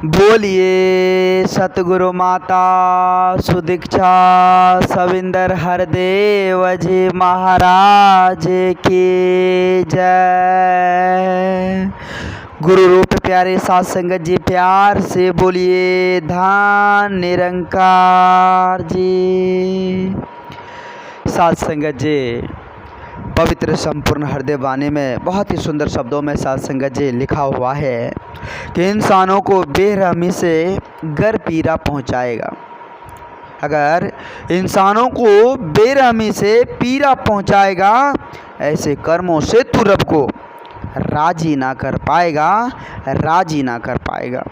बोलिए सतगुरु माता सुदीक्षा सविंदर हरदेव जी महाराज की जय। गुरु रूप प्यारे साध संगत जी प्यार से बोलिए धान निरंकार जी। साध संगत जी पवित्र संपूर्ण हृदय वाणी में बहुत ही सुंदर शब्दों में साध संगत जी लिखा हुआ है कि इंसानों को बेरहमी से गर पीड़ा पहुंचाएगा। अगर इंसानों को बेरहमी से पीड़ा पहुंचाएगा ऐसे कर्मों से तू रब को राजी ना कर पाएगा, राजी ना कर पाएगा।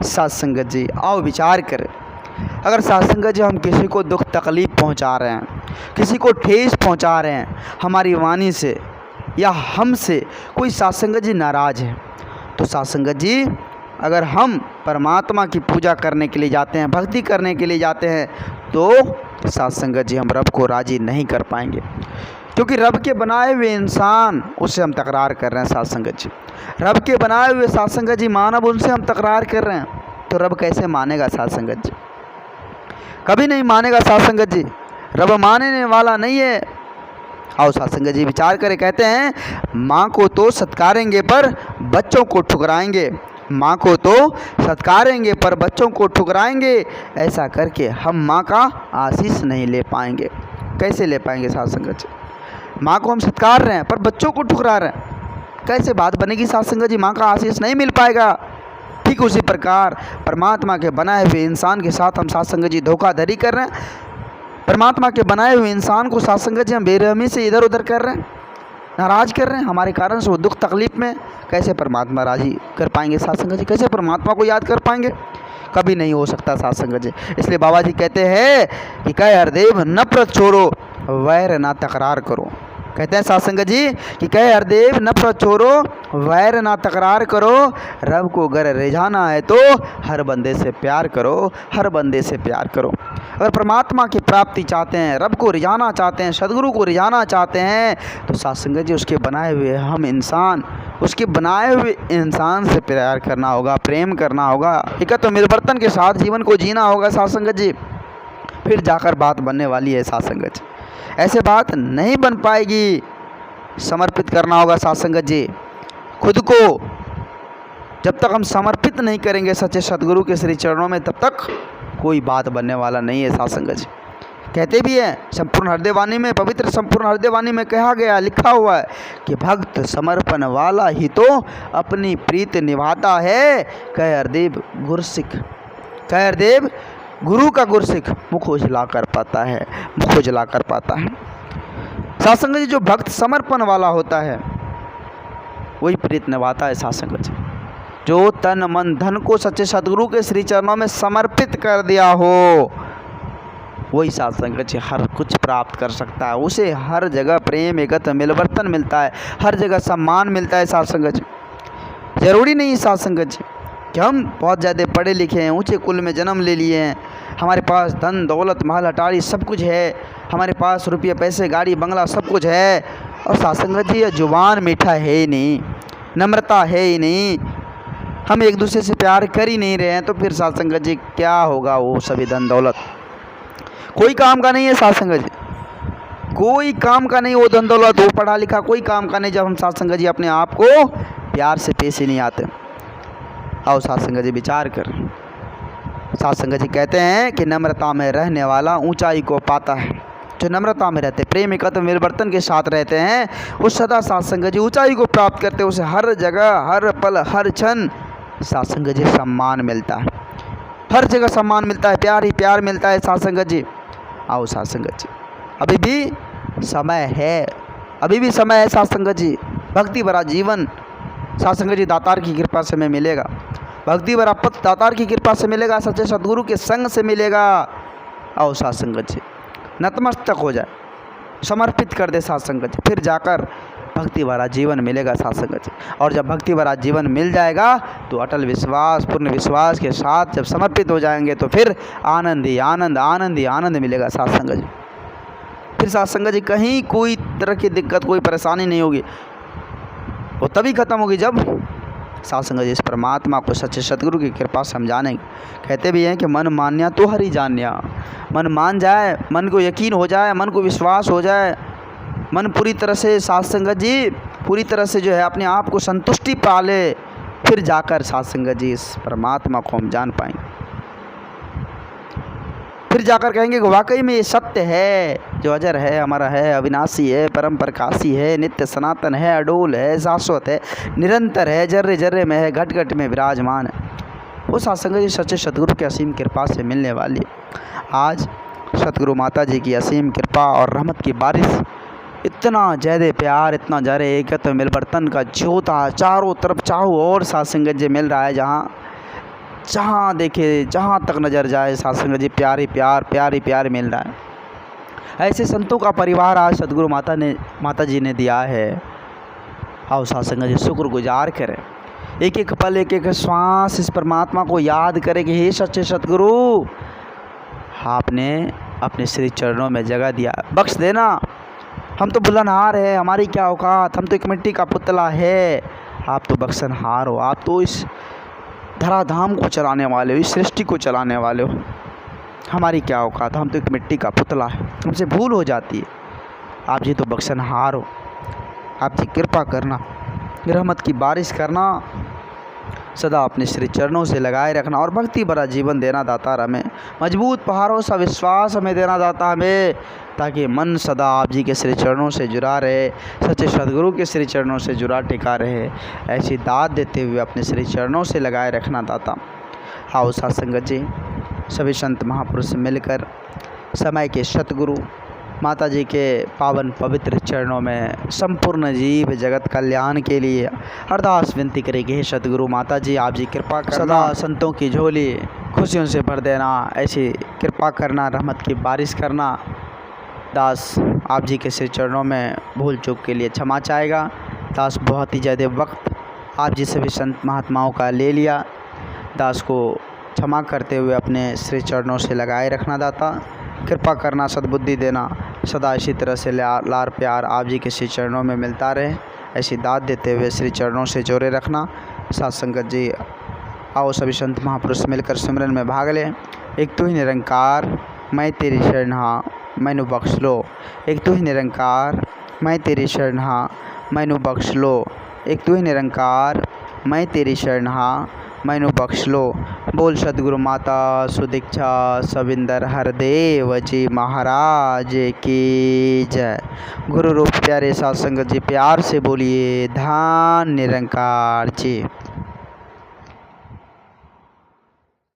साध संगत जी आओ विचार करें, अगर साध संगत जी हम किसी को दुख तकलीफ़ पहुंचा रहे हैं, किसी को ठेस पहुंचा रहे हैं हमारी वाणी से या हमसे कोई साध संगत जी नाराज़ है, तो साध संगत जी अगर हम परमात्मा की पूजा करने के लिए जाते हैं, भक्ति करने के लिए जाते हैं, तो साध संगत जी हम रब को राज़ी नहीं कर पाएंगे, क्योंकि रब के बनाए हुए इंसान उससे हम तकरार कर रहे हैं। साध संगत जी रब के बनाए हुए साध संगत जी मानव, उनसे हम तकरार कर रहे हैं, तो रब कैसे मानेगा? साध संगत जी कभी नहीं मानेगा। साध संगत जी रब मानने वाला नहीं है। आओ साध संगत जी विचार करें, कहते हैं माँ को तो सत्कारेंगे पर बच्चों को ठुकराएंगे, माँ को तो सत्कारेंगे पर बच्चों को ठुकराएंगे, ऐसा करके हम माँ का आशीष नहीं ले पाएंगे। कैसे ले पाएंगे साध संगत जी? माँ को हम सत्कार रहे हैं पर बच्चों को ठुकरा रहे हैं, कैसे बात बनेगी साध संगत जी? माँ का आशीष नहीं मिल पाएगा। ठीक उसी प्रकार परमात्मा के बनाए हुए इंसान के साथ हम साध संगत जी धोखाधड़ी कर रहे हैं। परमात्मा के बनाए हुए इंसान को साध संगत जी हम बेरहमी से इधर उधर कर रहे हैं, नाराज़ कर रहे हैं, हमारे कारण से वो दुख तकलीफ़ में। कैसे परमात्मा राजी कर पाएंगे साध संगत जी? कैसे परमात्मा को याद कर पाएंगे? कभी नहीं हो सकता साध संगत जी। इसलिए बाबा जी कहते हैं कि कहे हरदेव नफरत छोड़ो वैर ना तकरार करो। कहते हैं साध संगत जी कि कहे हरदेव नफरत छोड़ो वैर ना तकरार करो, रब को अगर रिझाना है तो हर बंदे से प्यार करो, हर बंदे से प्यार करो। अगर परमात्मा की प्राप्ति चाहते हैं, रब को रिझाना चाहते हैं, सदगुरु को रिझाना चाहते हैं, तो साध संगत जी उसके बनाए हुए हम इंसान, उसके बनाए हुए इंसान से प्यार करना होगा, प्रेम करना होगा, एकत्र मिलवर्तन के साथ जीवन को जीना होगा साध संगत जी। फिर जाकर बात बनने वाली है साध संगत जी, ऐसे बात नहीं बन पाएगी। समर्पित करना होगा साध संगत जी खुद को। जब तक हम समर्पित नहीं करेंगे सच्चे सदगुरु के श्री चरणों में, तब तक कोई बात बनने वाला नहीं है साध संगत जी। कहते भी हैं संपूर्ण हृदय वाणी में, पवित्र संपूर्ण हृदय वाणी में कहा गया, लिखा हुआ है कि भक्त समर्पण वाला ही तो अपनी प्रीत निभाता है। कहे हरदेव गुरसिख, कहे हरदेव गुरु का गुरसिख मुख उजला कर पाता है, मुख उजला कर पाता है। साध संगत जी जो भक्त समर्पण वाला होता है वही प्रीत निभाता है साध संगत जी। जो तन मन धन को सच्चे सदगुरु के श्री चरणों में समर्पित कर दिया हो वही साध संगत जी हर कुछ प्राप्त कर सकता है। उसे हर जगह प्रेम एकत्र मिलवर्तन मिलता है, हर जगह सम्मान मिलता है साध संगत जी। जरूरी नहीं साध संगत जी कि हम बहुत ज़्यादा पढ़े लिखे हैं, ऊंचे कुल में जन्म ले लिए हैं, हमारे पास धन दौलत महल अटारी सब कुछ है, हमारे पास रुपये पैसे गाड़ी बंगला सब कुछ है, और साध संगत जी जुबान मीठा है ही नहीं, नम्रता है ही नहीं, हम एक दूसरे से प्यार कर ही नहीं रहे हैं, तो फिर साध संगत जी क्या होगा? वो सभी धन दौलत कोई काम का नहीं है साध संगत जी, कोई काम का नहीं। वो धन दौलत, वो पढ़ा लिखा कोई काम का नहीं, जब हम साध संगत जी अपने आप को प्यार से पेश ही नहीं आते। आओ साध संगत जी विचार कर। साध संगत जी कहते हैं कि नम्रता में रहने वाला ऊंचाई को पाता है। जो नम्रता में रहते, प्रेम एकत्र मिलवर्तन के साथ रहते हैं, वो सदा साध संगत जी ऊंचाई को प्राप्त करते हैं। उसे हर जगह हर पल हर क्षण साध संगत जी सम्मान मिलता है, हर जगह सम्मान मिलता है, प्यार ही प्यार मिलता है साध संगत जी। आओ साध संगत जी अभी भी समय है, अभी भी समय है साध संगत जी। भक्ति भरा जीवन साध संगत जी दातार की कृपा से हमें मिलेगा, भक्ति भरा पथ दातार की कृपा से मिलेगा, सच्चे सदगुरु के संग से मिलेगा। आओ साध संगत जी नतमस्तक हो जाए, समर्पित कर दे साध संगत जी, फिर जाकर भक्ति भरा जीवन मिलेगा साध संगत जी। और जब भक्ति भरा जीवन मिल जाएगा तो अटल विश्वास पूर्ण विश्वास के साथ जब समर्पित हो जाएंगे तो फिर आनंद ही आनंद, आनंद ही आनंद मिलेगा साध संगत जी। फिर साध संगत जी कहीं कोई तरह की दिक्कत कोई परेशानी नहीं होगी, वो तभी ख़त्म होगी जब साध संगत जी इस परमात्मा को सच्चे सतगुरु की कृपा से हम जानेंगे। कहते भी हैं कि मन मान्या तो हरि जान्या। मन मान जाए, मन को यकीन हो जाए, मन को विश्वास हो जाए, मन पूरी तरह से साध संगत जी पूरी तरह से जो है अपने आप को संतुष्टि पा ले, फिर जाकर साध संगत जी इस परमात्मा को हम जान पाएंगे। फिर जाकर कहेंगे कि वाकई में ये सत्य है, जो अजर है, हमारा है, अविनाशी है, परम प्रकाशी है, नित्य सनातन है, अडोल है, शाश्वत है, निरंतर है, जर्रे जर्रे में है, घट घट में विराजमान है। वो साध संगत जी सच्चे सतगुरु की असीम कृपा से मिलने वाली है। आज सतगुरु माता जी की असीम कृपा और रहमत की बारिश, इतना ज़्यादा प्यार, इतना ज़्यादा एकत्व मिलवर्तन का ज्योता चारों तरफ चारों ओर साध संगत जी मिल रहा है। जहाँ देखे, जहाँ तक नज़र जाए साध संगत जी प्यार ही प्यार मिल रहा है। ऐसे संतों का परिवार आज सतगुरु माता जी ने दिया है। आओ साध संगत जी शुक्रगुजार करें, एक एक पल, एक एक श्वास इस परमात्मा को याद करें कि हे सच्चे सतगुरु, आपने अपने श्री चरणों में जगह दिया, बख्श देना। हम तो भुलनहार है, हमारी क्या औकात, हम तो एक मिट्टी का पुतला है, आप तो बख्शनहार हो, आप तो इस धराधाम को चलाने वाले हो, इस सृष्टि को चलाने वाले हो। हमारी क्या औकात, हम तो एक मिट्टी का पुतला है, हमसे भूल हो जाती है। आप जी तो बख्शनहार हो, आप जी कृपा करना, रहमत की बारिश करना, सदा अपने श्री चरणों से लगाए रखना और भक्ति भरा जीवन देना दाता हमें, मजबूत पहाड़ों सा विश्वास हमें देना दाता हमें, ताकि मन सदा आप जी के श्री चरणों से जुड़ा रहे, सच्चे सदगुरु के श्री चरणों से जुड़ा टिका रहे। ऐसी दात देते हुए अपने श्री चरणों से लगाए रखना दाता। आओ साध संगत जी सभी संत महापुरुष मिलकर समय के सतगुरु माता जी के पावन पवित्र चरणों में संपूर्ण जीव जगत कल्याण के लिए अरदास विनती करेंगे। हे सतगुरु माता जी, आप जी कृपा करना, सदा संतों की झोली खुशियों से भर देना, ऐसी कृपा करना, रहमत की बारिश करना। दास आप जी के श्री चरणों में भूल चूक के लिए क्षमा चाहेगा। दास बहुत ही ज़्यादा वक्त आप जी सभी संत महात्माओं का ले लिया, दास को क्षमा करते हुए अपने श्री चरणों से लगाए रखना दाता। कृपा करना, सद्बुद्धि देना, सदा इसी तरह से लार प्यार आप जी के श्री चरणों में मिलता रहे, ऐसी दात देते हुए श्री चरणों से जोड़े रखना। साध संगत जी आओ सभी संत महापुरुष मिलकर सिमरन में भाग लें। एक तू ही निरंकार मैं तेरी शरण हाँ मैनू बख्श लो, एक तू ही निरंकार मैं तेरी शरण हाँ मैनू बख्श लो, एक तू ही निरंकार मैं तेरी शरण हाँ मैनू बख्श लो। बोल सतगुरु माता सुदीक्षा सविंदर हरदेव जी महाराज की जय। गुरु रूप प्यारे साध संगत जी प्यार से बोलिए धन निरंकार जी।